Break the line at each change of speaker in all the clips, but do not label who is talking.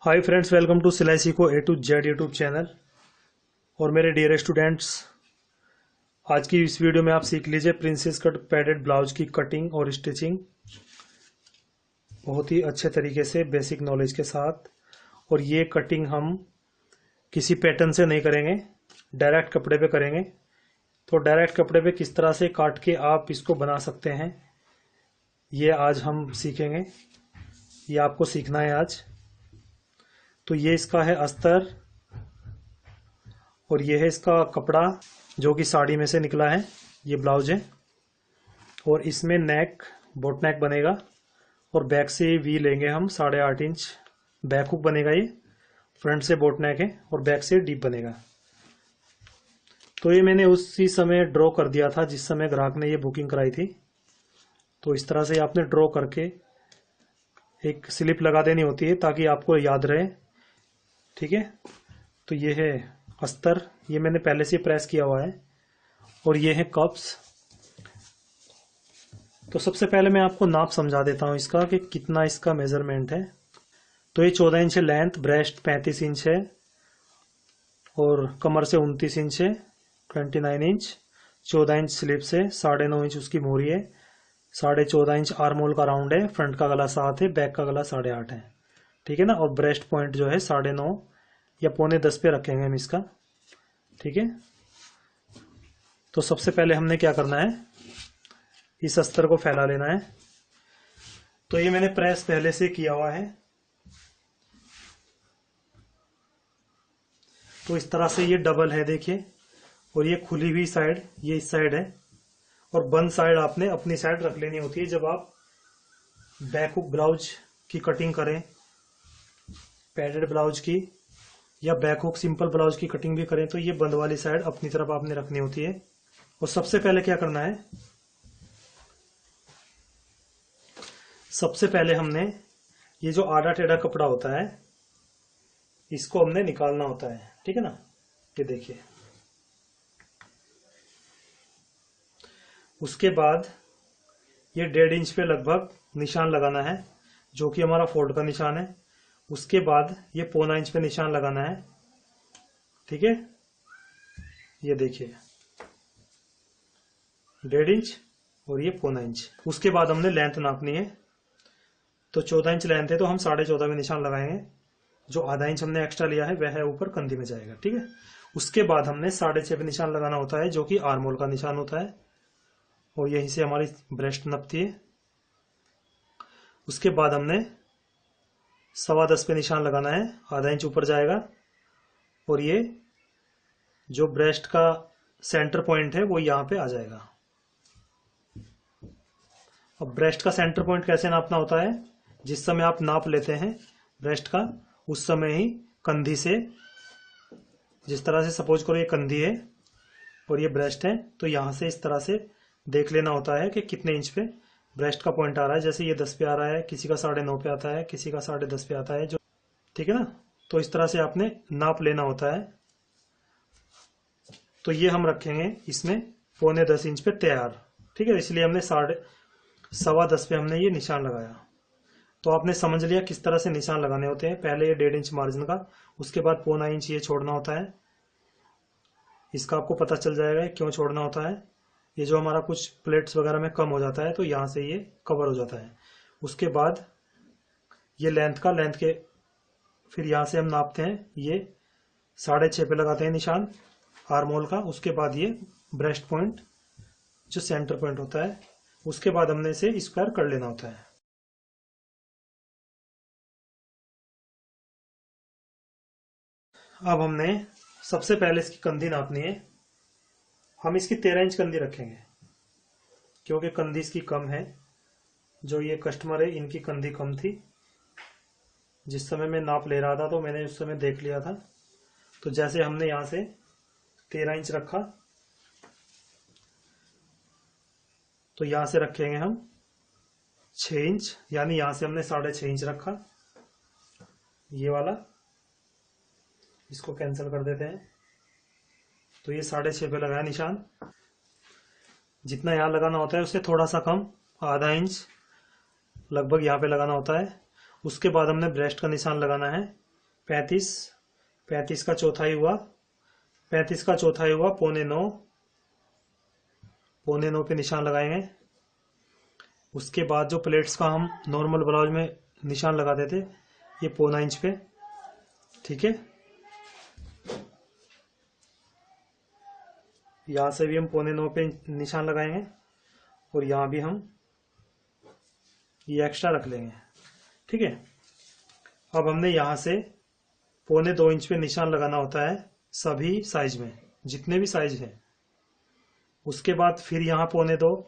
Hi friends, welcome to सिलाई सीखो ए to Z YouTube channel. और मेरे डियर स्टूडेंट्स, आज की इस वीडियो में आप सीख लीजिए प्रिंसेस कट पैडेड ब्लाउज की कटिंग और स्टिचिंग बहुत ही अच्छे तरीके से बेसिक नॉलेज के साथ। और ये कटिंग हम किसी पैटर्न से नहीं करेंगे, डायरेक्ट कपड़े पे करेंगे। तो डायरेक्ट कपड़े पे किस तरह से काट के आप इसको बना सकते हैं, ये आज हम सीखेंगे। ये आपको सीखना है आज। तो ये इसका है अस्तर और ये है इसका कपड़ा जो कि साड़ी में से निकला है। ये ब्लाउज है और इसमें नेक बोट नेक बनेगा और बैक से वी लेंगे हम 8.5 इंच बैक हुक बनेगा। ये फ्रंट से बोट नेक है और बैक से डीप बनेगा। तो ये मैंने उसी समय ड्रॉ कर दिया था जिस समय ग्राहक ने ये बुकिंग कराई थी। तो इस तरह से आपने ड्रॉ करके एक स्लिप लगा देनी होती है ताकि आपको याद रहे। ठीक है, तो ये है अस्तर, ये मैंने पहले से प्रेस किया हुआ है। और ये है कप्स। तो सबसे पहले मैं आपको नाप समझा देता हूं इसका कि कितना इसका मेजरमेंट है। तो ये 14 इंच है लेंथ, ब्रेस्ट 35 इंच है और कमर से 29 इंच है, 29 इंच। 14 इंच स्लिप से 9.5 इंच उसकी मोहरी है। 14.5 इंच आर्म होल का राउंड है। फ्रंट का गला 7 है, बैक का गला 8.5 है। ठीक है ना। और ब्रेस्ट पॉइंट जो है 9.5 या 9.25 पे रखेंगे हम इसका। ठीक है। तो सबसे पहले हमने क्या करना है, इस अस्तर को फैला लेना है। तो ये मैंने प्रेस पहले से किया हुआ है। तो इस तरह से ये डबल है, देखिए। और ये खुली हुई साइड ये इस साइड है और बंद साइड आपने अपनी साइड रख लेनी होती है। जब आप बैक हुक ब्लाउज की कटिंग करें, पैडेड ब्लाउज की या बैक हुक सिंपल ब्लाउज की कटिंग भी करें, तो ये बंद वाली साइड अपनी तरफ आपने रखनी होती है। और सबसे पहले क्या करना है, सबसे पहले हमने ये जो आड़ा टेढ़ा कपड़ा होता है इसको हमने निकालना होता है। ठीक है ना। ये देखिए। उसके बाद ये 1.5 इंच पे लगभग निशान लगाना है जो कि हमारा फोल्ड का निशान है। उसके बाद ये 0.25 इंच पे निशान लगाना है। ठीक है, ये देखिए 1.5 इंच और ये 0.25 इंच। उसके बाद हमने लेंथ नापनी है। तो 14 इंच लेंथ है तो हम 14.5 में निशान लगाएंगे। जो आधा इंच हमने एक्स्ट्रा लिया है वह है ऊपर कंधी में जाएगा। ठीक है। उसके बाद हमने 6.5 पे निशान लगाना होता है जो कि आर्म होल का निशान होता है और यहीं से हमारी ब्रेस्ट नपती है। उसके बाद हमने 10.25 पे निशान लगाना है, आधा इंच ऊपर जाएगा। और ये जो ब्रेस्ट का सेंटर पॉइंट है वो यहां पे आ जाएगा। अब ब्रेस्ट का सेंटर पॉइंट कैसे नापना होता है, जिस समय आप नाप लेते हैं ब्रेस्ट का उस समय ही कंधी से, जिस तरह से सपोज करो ये कंधी है और ये ब्रेस्ट है, तो यहां से इस तरह से देख लेना होता है कि कितने इंच पे ब्रेस्ट का पॉइंट आ रहा है। जैसे ये 10 पे आ रहा है, किसी का 9.5 पे आता है, किसी का 10.5 पे आता है जो। ठीक है ना। तो इस तरह से आपने नाप लेना होता है। तो ये हम रखेंगे इसमें 9.25 इंच पे तैयार। ठीक है, इसलिए हमने 10.25 पे हमने ये निशान लगाया। तो आपने समझ लिया किस तरह से निशान लगाने होते हैं। पहले ये 1.5 इंच मार्जिन का, उसके बाद 0.25 इंच ये छोड़ना होता है। इसका आपको पता चल जाएगा क्यों छोड़ना होता है। ये जो हमारा कुछ प्लेट्स वगैरह में कम हो जाता है तो यहां से ये कवर हो जाता है। उसके बाद ये लेंथ के फिर यहां से हम नापते हैं, ये 6.5 पे लगाते हैं निशान आर्म होल का। उसके बाद ये ब्रेस्ट पॉइंट जो सेंटर पॉइंट होता है, उसके बाद हमने इसे स्क्वायर कर लेना होता है। अब हमने सबसे पहले इसकी कंधी नापनी है। हम इसकी 13 इंच कंधी रखेंगे क्योंकि कंधी इसकी कम है। जो ये कस्टमर है इनकी कंधी कम थी। जिस समय मैं नाप ले रहा था तो मैंने उस समय देख लिया था। तो जैसे हमने यहां से 13 इंच रखा तो यहां से रखेंगे हम 6 इंच, यानी यहां से हमने 6.5 इंच रखा। ये वाला इसको कैंसिल कर देते हैं। तो ये 6.5 पे लगाया निशान। जितना यहां लगाना होता है उससे थोड़ा सा कम, आधा इंच लगभग यहां पे लगाना होता है। उसके बाद हमने ब्रेस्ट का निशान लगाना है 35, 35 का चौथाई हुआ, 35 का चौथाई हुआ 8.25, 8.25 पे निशान लगाएंगे। उसके बाद जो प्लेट्स का हम नॉर्मल ब्लाउज में निशान लगाते थे, ये 1.25 इंच पे, ठीक है। यहाँ से भी हम 8.25 पे निशान लगाएंगे और यहाँ भी हम ये एक्स्ट्रा रख लेंगे, ठीक है। अब हमने यहाँ से 1.25 इंच पे निशान लगाना होता है सभी साइज में, जितने भी साइज हैं। उसके बाद फिर यहाँ 2.25,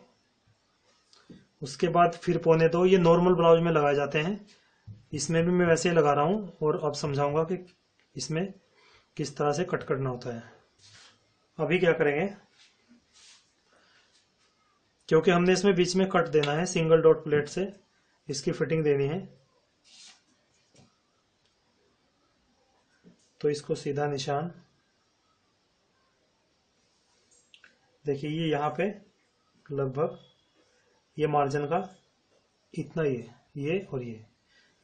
उसके बाद फिर 2.25, ये नॉर्मल ब्लाउज में लगाए जाते हैं। इसमें भी मैं वैसे ही लगा रहा हूँ और अब समझाऊंगा कि इसमें किस तरह से कट करना होता है। अभी क्या करेंगे, क्योंकि हमने इसमें बीच में कट देना है सिंगल डॉट प्लेट से, इसकी फिटिंग देनी है, तो इसको सीधा निशान, देखिए ये यहाँ पे लगभग ये मार्जिन का इतना, ये और ये,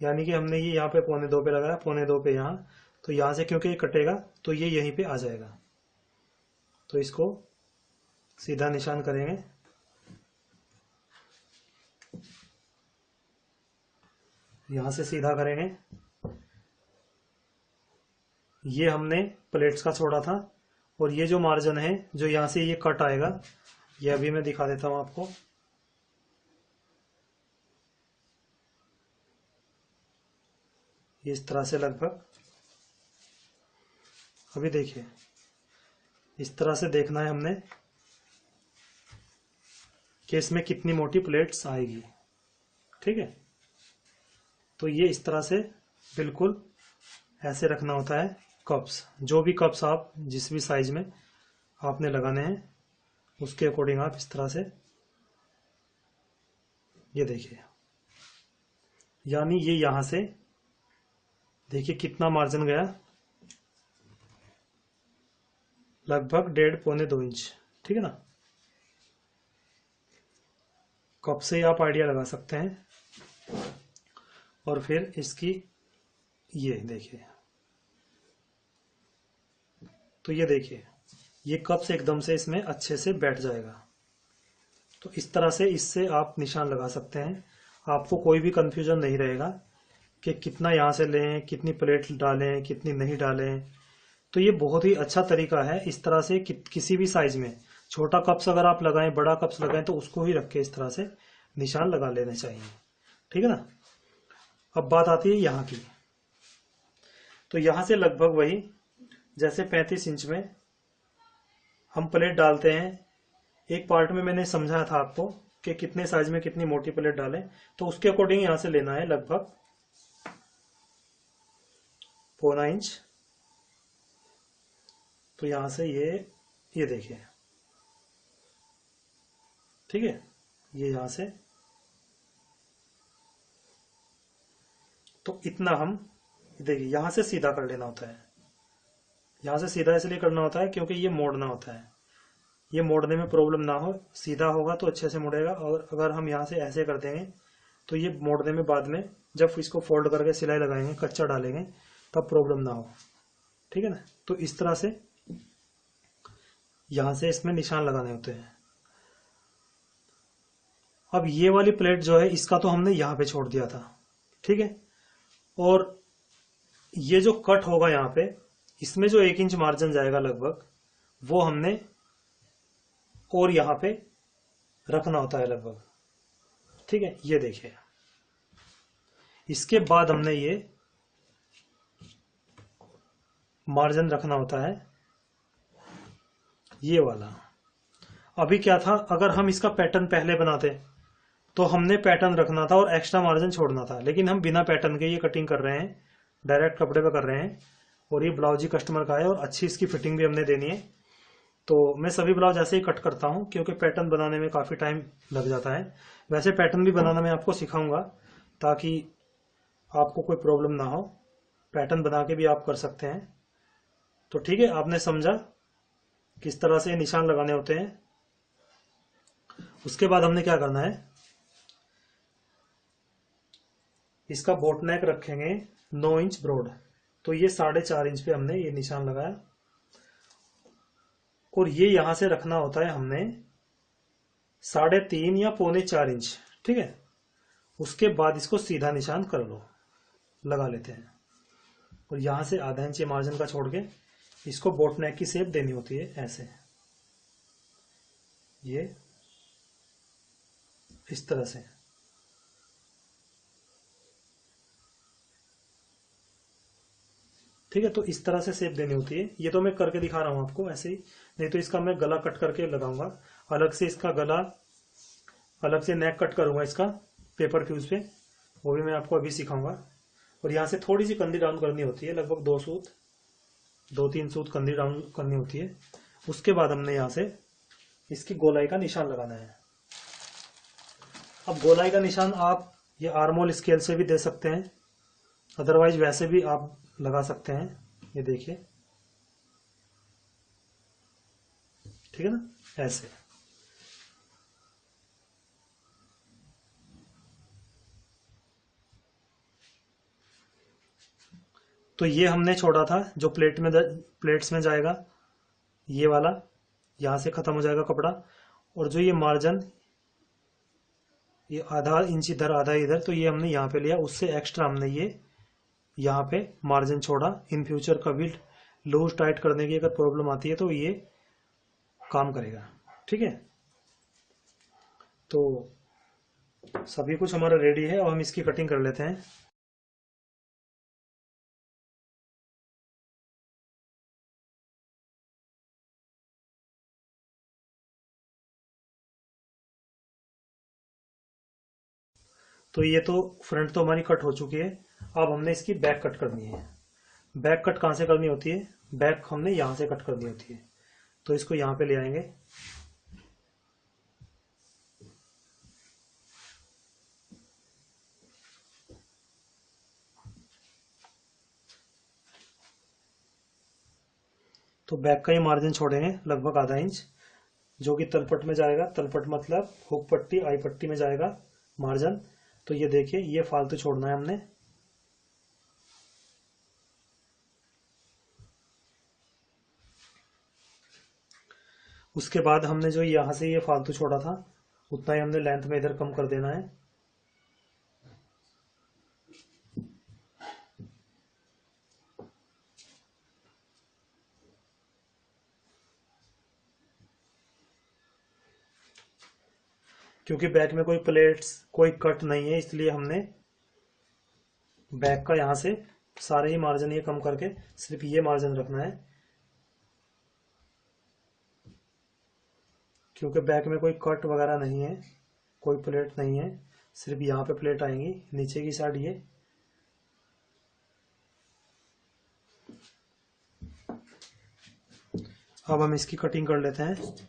यानी कि हमने ये यहाँ पे 2.25 पे लगाया, 2.25 पे यहाँ, तो यहाँ से क्योंकि ये कटेगा तो ये यहीं पे आ जाएगा, तो इसको सीधा निशान करेंगे। यहाँ से सीधा करेंगे। ये हमने प्लेट्स का छोड़ा था और ये जो मार्जिन है जो यहाँ से ये कट आएगा, ये अभी मैं दिखा देता हूँ आपको। इस तरह से लगभग, अभी देखिए इस तरह से देखना है हमने कि इसमें कितनी मोटी प्लेट्स आएगी, ठीक है। तो ये इस तरह से बिल्कुल ऐसे रखना होता है कप्स, जो भी कप्स आप जिस भी साइज में आपने लगाने हैं उसके अकॉर्डिंग आप इस तरह से, ये देखिए, यानी ये यहां से देखिए कितना मार्जिन गया, लगभग 1.5-2 इंच, ठीक है ना। कप से आप आइडिया लगा सकते हैं। और फिर इसकी ये देखिए, तो ये देखिए ये कप से एकदम से इसमें अच्छे से बैठ जाएगा। तो इस तरह से इससे आप निशान लगा सकते हैं, आपको कोई भी कंफ्यूजन नहीं रहेगा कि कितना यहाँ से लें, कितनी प्लेट डालें, कितनी नहीं डालें। तो ये बहुत ही अच्छा तरीका है। इस तरह से किसी भी साइज में छोटा कप्स अगर आप लगाएं, बड़ा कप्स लगाएं, तो उसको ही रख के इस तरह से निशान लगा लेने चाहिए, ठीक है ना। अब बात आती है यहाँ की, तो यहाँ से लगभग वही जैसे 35 इंच में हम प्लेट डालते हैं। एक पार्ट में मैंने समझाया था आपको कि कितने साइज में कितनी मोटी प्लेट डालें, तो उसके अकॉर्डिंग यहां से लेना है लगभग 1.25 इंच। तो यहां से ये देखिए, ठीक है, ये यहां से, तो इतना हम देखिए यहां से सीधा कर लेना होता है। यहां से सीधा इसलिए करना होता है क्योंकि ये मोड़ना होता है, ये मोड़ने में प्रॉब्लम ना हो, सीधा होगा तो अच्छे से मुड़ेगा। और अगर हम यहाँ से ऐसे कर देंगे तो ये मोड़ने में बाद में जब इसको फोल्ड करके सिलाई लगाएंगे, कच्चा डालेंगे, तब प्रॉब्लम ना हो, ठीक है ना। तो इस तरह से यहां से इसमें निशान लगाने होते हैं। अब ये वाली प्लेट जो है इसका तो हमने यहां पे छोड़ दिया था, ठीक है। और ये जो कट होगा यहाँ पे, इसमें जो 1 इंच मार्जिन जाएगा लगभग, वो हमने और यहां पे रखना होता है लगभग, ठीक है। ये देखिए, इसके बाद हमने ये मार्जिन रखना होता है ये वाला। अभी क्या था, अगर हम इसका पैटर्न पहले बनाते तो हमने पैटर्न रखना था और एक्स्ट्रा मार्जिन छोड़ना था, लेकिन हम बिना पैटर्न के ये कटिंग कर रहे हैं, डायरेक्ट कपड़े पे कर रहे हैं। और ये ब्लाउज ही कस्टमर का है और अच्छी इसकी फिटिंग भी हमने देनी है। तो मैं सभी ब्लाउज ऐसे ही कट करता हूं क्योंकि पैटर्न बनाने में काफी टाइम लग जाता है। वैसे पैटर्न भी बनाना मैं आपको सिखाऊंगा ताकि आपको कोई प्रॉब्लम ना हो, पैटर्न बना के भी आप कर सकते हैं। तो ठीक है, आपने समझा किस तरह से निशान लगाने होते हैं। उसके बाद हमने क्या करना है, इसका बोट नेक रखेंगे 9 इंच ब्रॉड, तो ये 4.5 इंच पे हमने ये निशान लगाया, और ये यहां से रखना होता है हमने 3.5 या 3.25 इंच। ठीक है, उसके बाद इसको सीधा निशान कर लो, लगा लेते हैं। और यहां से आधा इंच मार्जिन का छोड़ के इसको बोट नेक की शेप देनी होती है, ऐसे ये इस तरह से। ठीक है, तो इस तरह से शेप देनी होती है। ये तो मैं करके दिखा रहा हूं आपको ऐसे ही, नहीं तो इसका मैं गला कट करके लगाऊंगा अलग से, इसका गला अलग से, नेक कट करूंगा इसका पेपर फ्यूज पे, वो भी मैं आपको अभी सिखाऊंगा। और यहाँ से थोड़ी सी कंधी डाउन करनी होती है, लगभग 2-3 सूत कंधी डाउन करनी होती है। उसके बाद हमने यहाँ से इसकी गोलाई का निशान लगाना है। अब गोलाई का निशान आप ये आर्मोल स्केल से भी दे सकते हैं, अदरवाइज वैसे भी आप लगा सकते हैं। ये देखिए, ठीक है ना, ऐसे। तो ये हमने छोड़ा था जो प्लेट्स में जाएगा, ये वाला यहां से खत्म हो जाएगा कपड़ा। और जो ये मार्जिन, ये आधा इंच इधर आधा इधर, तो ये हमने यहाँ पे लिया, उससे एक्स्ट्रा हमने ये यहाँ पे मार्जिन छोड़ा। इन फ्यूचर कभी लूज टाइट करने की अगर प्रॉब्लम आती है तो ये काम करेगा। ठीक है, तो सभी कुछ हमारा रेडी है, और हम इसकी कटिंग कर लेते हैं। तो ये तो फ्रंट तो हमारी कट हो चुकी है। अब हमने इसकी बैक कट करनी है। बैक कट कहाँ से करनी होती है? बैक हमने यहाँ से कट करनी होती है। तो इसको यहाँ पे ले आएंगे, तो बैक का ही मार्जिन छोड़ेंगे लगभग आधा इंच, जो कि तलपट में जाएगा। तलपट मतलब हुक पट्टी आई पट्टी में जाएगा मार्जिन। तो ये देखिए, ये फालतू छोड़ना है हमने। उसके बाद हमने जो यहां से ये फालतू छोड़ा था, उतना ही हमने लेंथ में इधर कम कर देना है। क्योंकि बैक में कोई प्लेट्स कोई कट नहीं है, इसलिए हमने बैक का यहां से सारे ही मार्जिन ये कम करके सिर्फ ये मार्जिन रखना है। क्योंकि बैक में कोई कट वगैरह नहीं है, कोई प्लेट नहीं है, सिर्फ यहाँ पे प्लेट आएंगी नीचे की साइड ये। अब हम इसकी कटिंग कर लेते हैं।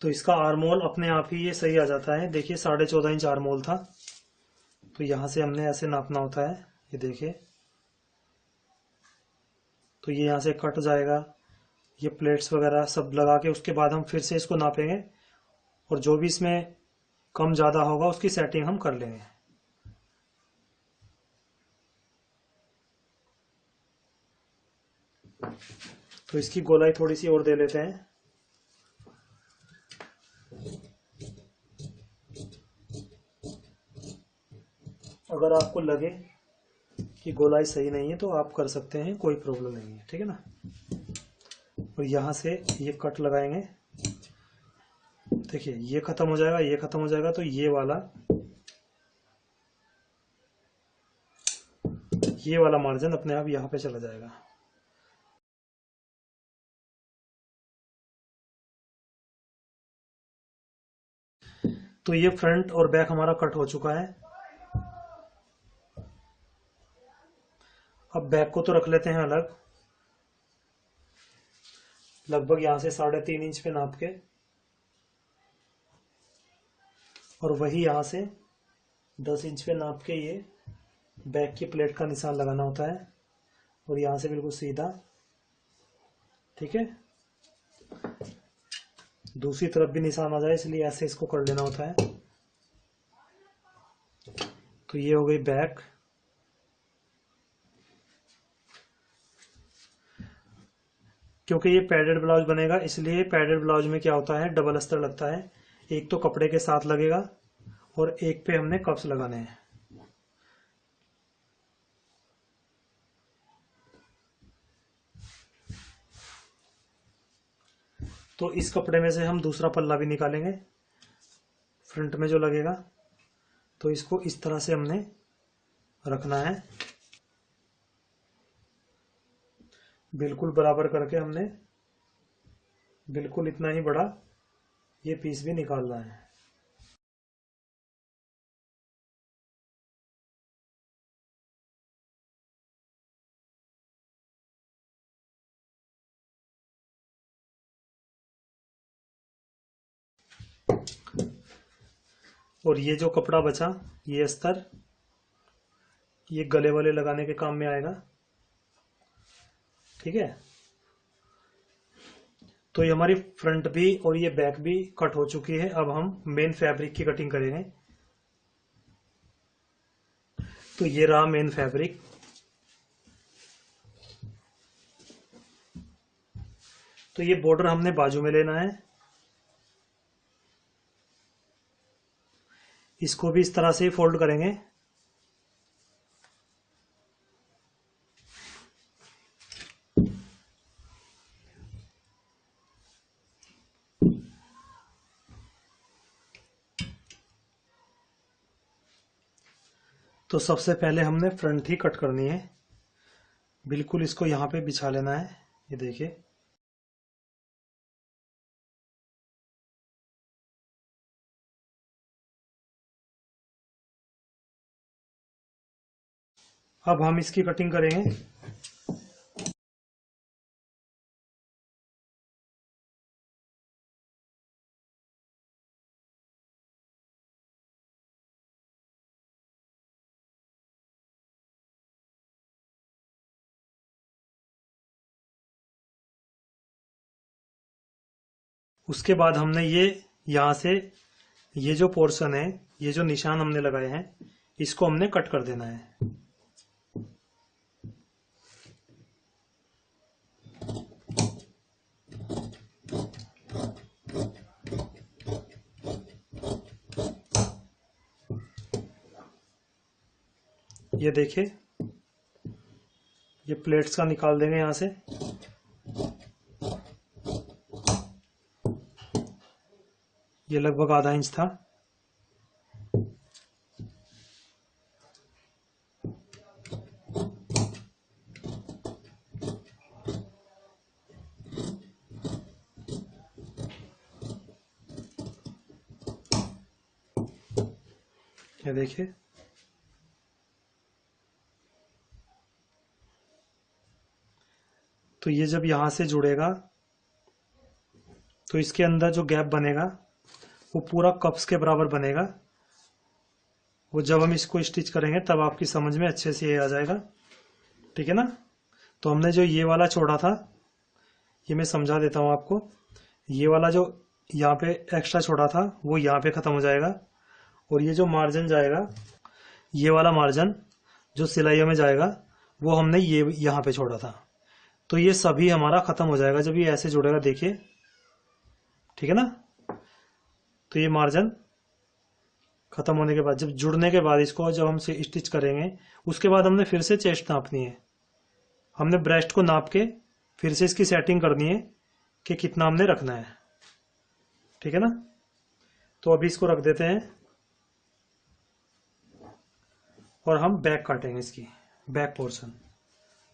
तो इसका आर्मोल अपने आप ही ये सही आ जाता है। देखिए 14.5 इंच आर्मोल था, तो यहां से हमने ऐसे नापना होता है। ये देखिए, तो ये यहाँ से कट जाएगा, ये प्लेट्स वगैरह सब लगा के उसके बाद हम फिर से इसको नापेंगे, और जो भी इसमें कम ज़्यादा होगा उसकी सेटिंग हम कर लेंगे। तो इसकी गोलाई थोड़ी सी और दे लेते हैं। अगर आपको लगे कि गोलाई सही नहीं है तो आप कर सकते हैं, कोई प्रॉब्लम नहीं है। ठीक है ना। और यहाँ से ये कट लगाएंगे। देखिए, ये खत्म हो जाएगा, ये खत्म हो जाएगा, तो ये वाला मार्जिन अपने आप यहाँ पे चला जाएगा। तो ये फ्रंट और बैक हमारा कट हो चुका है। अब बैक को तो रख लेते हैं अलग, लगभग यहाँ से 3.5 इंच पे नाप के, और वही यहाँ से 10 इंच पे नाप के ये बैक की प्लेट का निशान लगाना होता है, और यहाँ से बिल्कुल सीधा। ठीक है, दूसरी तरफ भी निशान आ जाए इसलिए ऐसे इसको कर लेना होता है। तो ये हो गई बैक। क्योंकि ये पैडेड ब्लाउज बनेगा इसलिए पैडेड ब्लाउज में क्या होता है, डबल अस्तर लगता है। एक तो कपड़े के साथ लगेगा और एक पे हमने कप्स लगाने हैं। तो इस कपड़े में से हम दूसरा पल्ला भी निकालेंगे फ्रंट में जो लगेगा। तो इसको इस तरह से हमने रखना है, बिल्कुल बराबर करके हमने बिल्कुल इतना ही बड़ा ये पीस भी निकालना है। और ये जो कपड़ा बचा, ये अस्तर, ये गले वाले लगाने के काम में आएगा। ठीक है, तो ये हमारी फ्रंट भी और ये बैक भी कट हो चुकी है। अब हम मेन फैब्रिक की कटिंग करेंगे। तो ये रहा मेन फैब्रिक। तो ये बॉर्डर हमने बाजू में लेना है, इसको भी इस तरह से ही फोल्ड करेंगे। तो सबसे पहले हमने फ्रंट ही कट करनी है, बिल्कुल इसको यहाँ पे बिछा लेना है। ये देखिए, अब हम इसकी कटिंग करेंगे। उसके बाद हमने ये यहाँ से ये जो पोर्शन है, ये जो निशान हमने लगाए हैं, इसको हमने कट कर देना है। ये देखिए, ये प्लेट्स का निकाल देंगे यहाँ से। ये लगभग आधा इंच था। ये देखिए, तो ये जब यहां से जुड़ेगा तो इसके अंदर जो गैप बनेगा वो पूरा कप्स के बराबर बनेगा। वो जब हम इसको स्टिच करेंगे तब आपकी समझ में अच्छे से ये आ जाएगा। ठीक है ना। तो हमने जो ये वाला छोड़ा था, ये मैं समझा देता हूँ आपको। ये वाला जो यहाँ पे एक्स्ट्रा छोड़ा था वो यहाँ पे खत्म हो जाएगा, और ये जो मार्जिन जाएगा, ये वाला मार्जिन जो सिलाइयों में जाएगा, वो हमने ये यहाँ पे छोड़ा था। तो ये सभी हमारा खत्म हो जाएगा जब ये ऐसे जुड़ेगा, देखिए। ठीक है ना। तो ये मार्जिन खत्म होने के बाद, जब जुड़ने के बाद इसको जब हम स्टिच करेंगे, उसके बाद हमने फिर से चेस्ट नापनी है। हमने ब्रेस्ट को नाप के फिर से इसकी सेटिंग करनी है कि कितना हमने रखना है। ठीक है ना। तो अभी इसको रख देते हैं और हम बैक काटेंगे इसकी, बैक पोर्शन।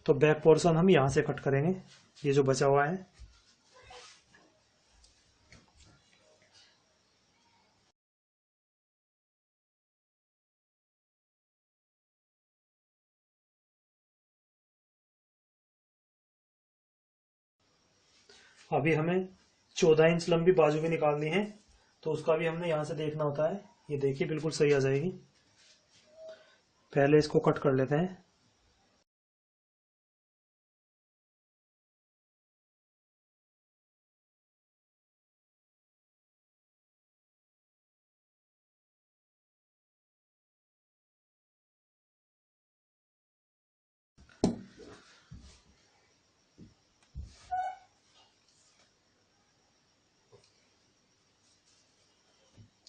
तो बैक पोर्शन हम यहां से कट करेंगे, ये जो बचा हुआ है। अभी हमें 14 इंच लंबी बाजू भी निकालनी है, तो उसका भी हमने यहां से देखना होता है। ये देखिए, बिल्कुल सही आ जाएगी। पहले इसको कट कर लेते हैं।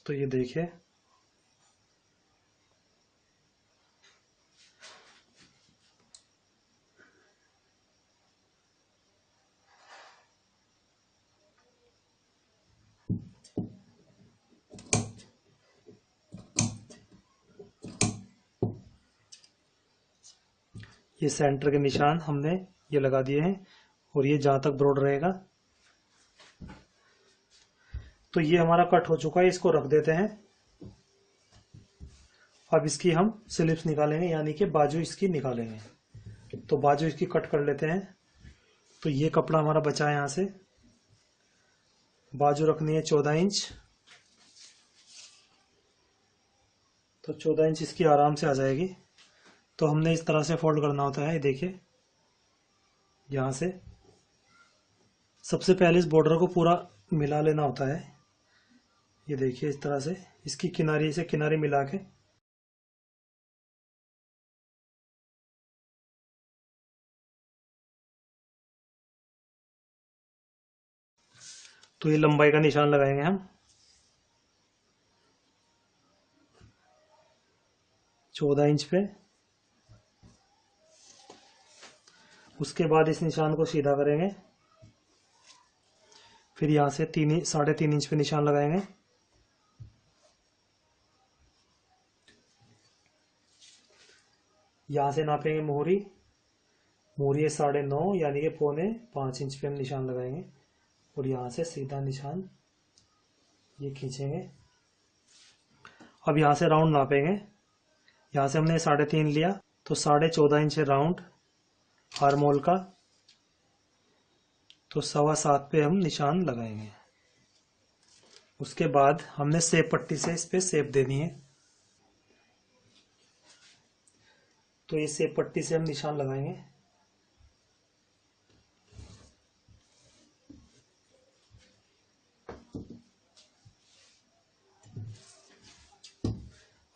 तो ये देखिए, ये सेंटर के निशान हमने ये लगा दिए हैं, और ये जहां तक ब्रॉड रहेगा। तो ये हमारा कट हो चुका है, इसको रख देते हैं। अब इसकी हम स्लिप्स निकालेंगे, यानी कि बाजू इसकी निकालेंगे। तो बाजू इसकी कट कर लेते हैं। तो ये कपड़ा हमारा बचा है, यहां से बाजू रखनी है 14 इंच। तो 14 इंच इसकी आराम से आ जाएगी। तो हमने इस तरह से फोल्ड करना होता है। देखिए, यहां से सबसे पहले इस बॉर्डर को पूरा मिला लेना होता है। ये देखिए, इस तरह से इसकी किनारी से किनारी मिला के तो ये लंबाई का निशान लगाएंगे हम 14 इंच पे। उसके बाद इस निशान को सीधा करेंगे, फिर यहां से 3.5 इंच पे निशान लगाएंगे। यहां से नापेंगे मोहरी। मोहरी है 9.5, यानी कि 4.25 इंच पे हम निशान लगाएंगे। और यहां से सीधा निशान ये खींचेंगे। अब यहां से राउंड नापेंगे। यहां से हमने 3.5 लिया, तो 14.5 इंच है राउंड आर्म होल का। तो 7.25 पे हम निशान लगाएंगे। उसके बाद हमने सेप पट्टी से इस पे सेप देनी है। तो ये सेप पट्टी से हम निशान लगाएंगे।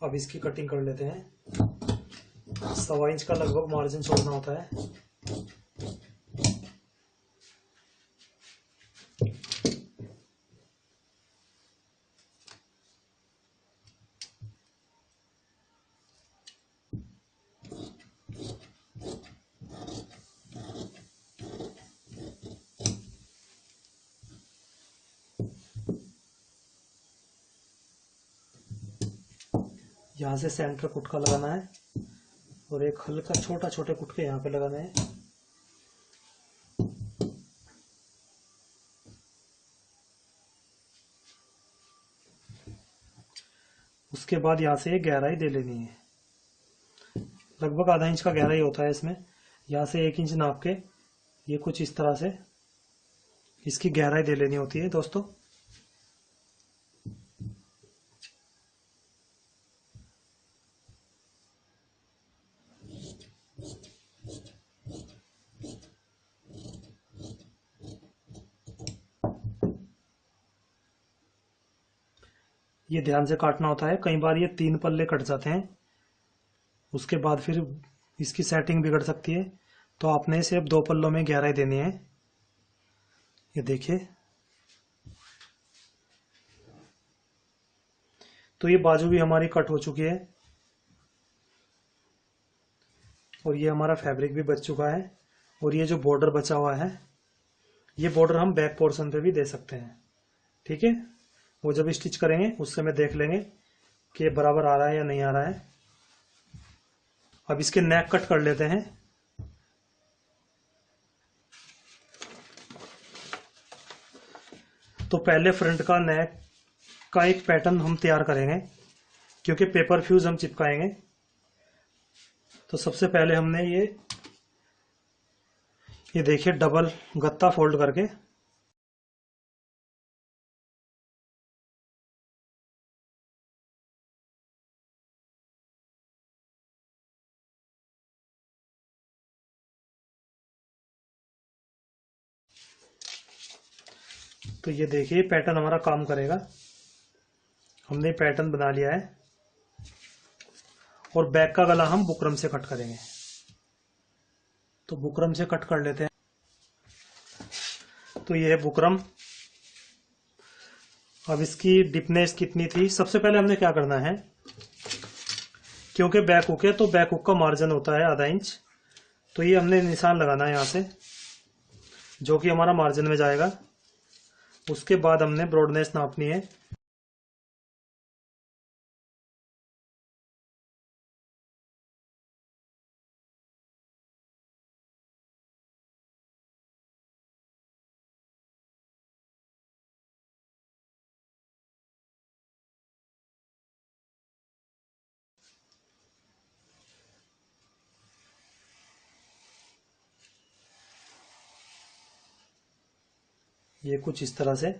अब इसकी कटिंग कर लेते हैं। 1.25 इंच का लगभग मार्जिन छोड़ना होता है। यहाँ से सेंटर कुटका लगाना है, और एक हल्का छोटा छोटे कुटके यहाँ पे लगाने हैं। उसके बाद यहाँ से गहराई दे लेनी है। लगभग आधा इंच का गहराई होता है इसमें। यहाँ से 1 इंच नाप के ये कुछ इस तरह से इसकी गहराई दे लेनी होती है दोस्तों। ये ध्यान से काटना होता है, कई बार ये 3 पल्ले कट जाते हैं। उसके बाद फिर इसकी सेटिंग बिगड़ सकती है। तो आपने सिर्फ 2 पल्लों में गहराई देनी है। ये देखिए, तो ये बाजू भी हमारी कट हो चुकी है, और ये हमारा फैब्रिक भी बच चुका है। और ये जो बॉर्डर बचा हुआ है, ये बॉर्डर हम बैक पोर्शन पे भी दे सकते हैं। ठीक है, वो जब स्टिच करेंगे उस समय देख लेंगे कि बराबर आ रहा है या नहीं आ रहा है। अब इसके नेक कट कर लेते हैं। तो पहले फ्रंट का नेक का एक पैटर्न हम तैयार करेंगे, क्योंकि पेपर फ्यूज हम चिपकाएंगे। तो सबसे पहले हमने ये देखिए डबल गत्ता फोल्ड करके तो ये देखिए पैटर्न हमारा काम करेगा। हमने पैटर्न बना लिया है, और बैक का गला हम बुकरम से कट करेंगे। तो बुकरम से कट कर लेते हैं। तो ये है बुकरम। अब इसकी डिपनेस कितनी थी, सबसे पहले हमने क्या करना है, क्योंकि बैक हुक है तो बैक हुक का मार्जिन होता है आधा इंच, तो ये हमने निशान लगाना है यहाँ से, जो कि हमारा मार्जिन में जाएगा। उसके बाद हमने ब्रॉडनेस नापनी है। ये कुछ इस तरह से।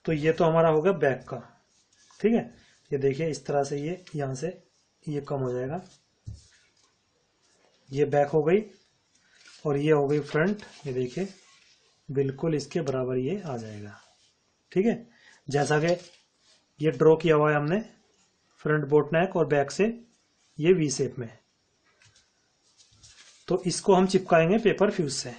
तो ये तो हमारा हो गया बैक का, ठीक है। ये देखिए इस तरह से ये यहाँ से ये कम हो जाएगा, ये बैक हो गई और ये हो गई फ्रंट। ये देखिए बिल्कुल इसके बराबर ये आ जाएगा, ठीक है। जैसा कि ये ड्रॉ किया हुआ है हमने फ्रंट बोट नेक और बैक से ये वी शेप में। तो इसको हम चिपकाएंगे पेपर फ्यूज से।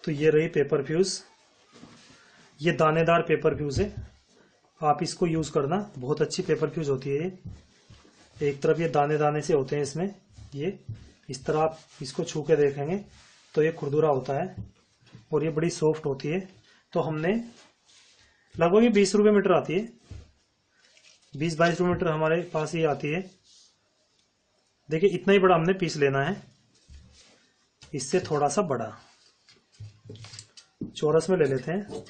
तो ये रही पेपर फ्यूज, ये दानेदार पेपर फ्यूज है, आप इसको यूज करना, बहुत अच्छी पेपर फ्यूज होती है ये। एक तरफ ये दाने दाने से होते हैं इसमें, ये इस तरह आप इसको छू के देखेंगे तो ये खुरदुरा होता है और ये बड़ी सॉफ्ट होती है। तो हमने लगभग ये 20 रुपये मीटर आती है, 20-22 रुपये मीटर हमारे पास ही आती है। देखिए इतना ही बड़ा हमने पीस लेना है, इससे थोड़ा सा बड़ा चौरस में ले लेते हैं।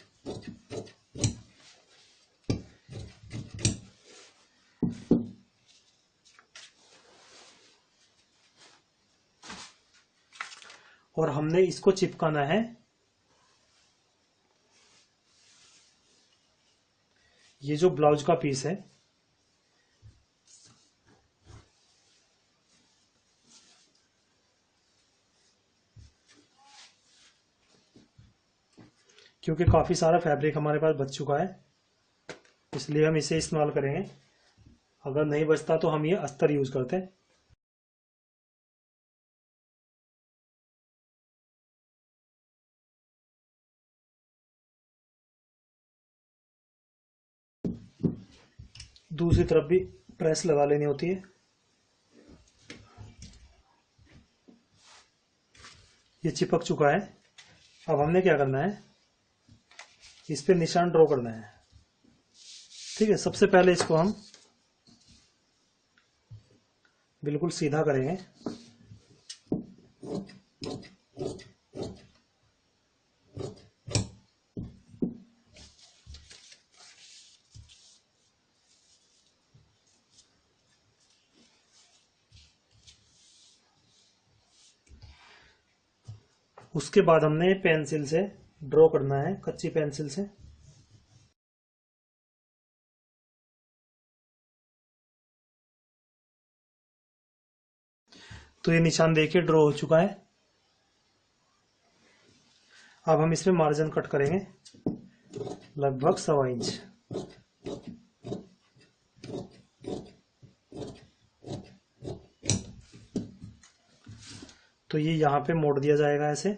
और हमने इसको चिपकाना है ये जो ब्लाउज का पीस है, क्योंकि काफी सारा फैब्रिक हमारे पास बच चुका है इसलिए हम इसे इस्तेमाल करेंगे। अगर नहीं बचता तो हम ये अस्तर यूज करते हैं। दूसरी तरफ भी प्रेस लगा लेनी होती है। ये चिपक चुका है, अब हमने क्या करना है, इस पे निशान ड्रॉ करना है, ठीक है। सबसे पहले इसको हम बिल्कुल सीधा करेंगे। उसके बाद हमने पेंसिल से ड्रॉ करना है, कच्ची पेंसिल से। तो ये निशान देखिए ड्रॉ हो चुका है। अब हम इसमें मार्जिन कट करेंगे लगभग 1.25 इंच। तो ये यहाँ पे मोड़ दिया जाएगा ऐसे।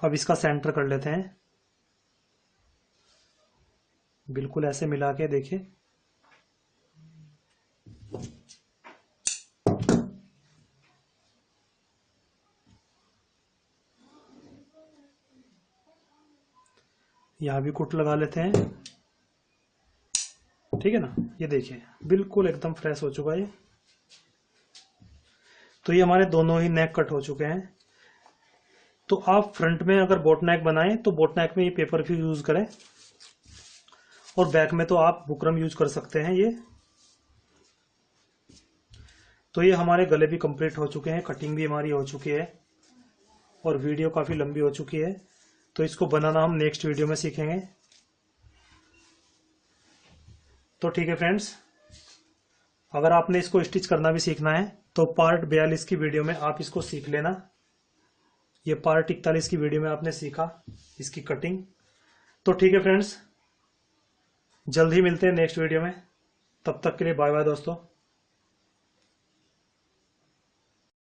अब इसका सेंटर कर लेते हैं, बिल्कुल ऐसे मिला के देखिए। यहां भी कुट लगा लेते हैं, ठीक है ना। ये देखिए बिल्कुल एकदम फ्रेश हो चुका है ये। तो ये हमारे दोनों ही नेक कट हो चुके हैं। तो आप फ्रंट में अगर बोट नेक बनाएं तो बोट नेक में ये पेपर फ्यूज यूज करें, और बैक में तो आप बुकरम यूज कर सकते हैं ये। तो ये हमारे गले भी कंप्लीट हो चुके हैं, कटिंग भी हमारी हो चुकी है और वीडियो काफ़ी लंबी हो चुकी है। तो इसको बनाना हम नेक्स्ट वीडियो में सीखेंगे। तो ठीक है फ्रेंड्स, अगर आपने इसको स्टिच करना भी सीखना है तो पार्ट 42 की वीडियो में आप इसको सीख लेना। ये पार्ट 41 की वीडियो में आपने सीखा इसकी कटिंग। तो ठीक है फ्रेंड्स, जल्द ही मिलते हैं नेक्स्ट वीडियो में। तब तक के लिए बाय बाय दोस्तों।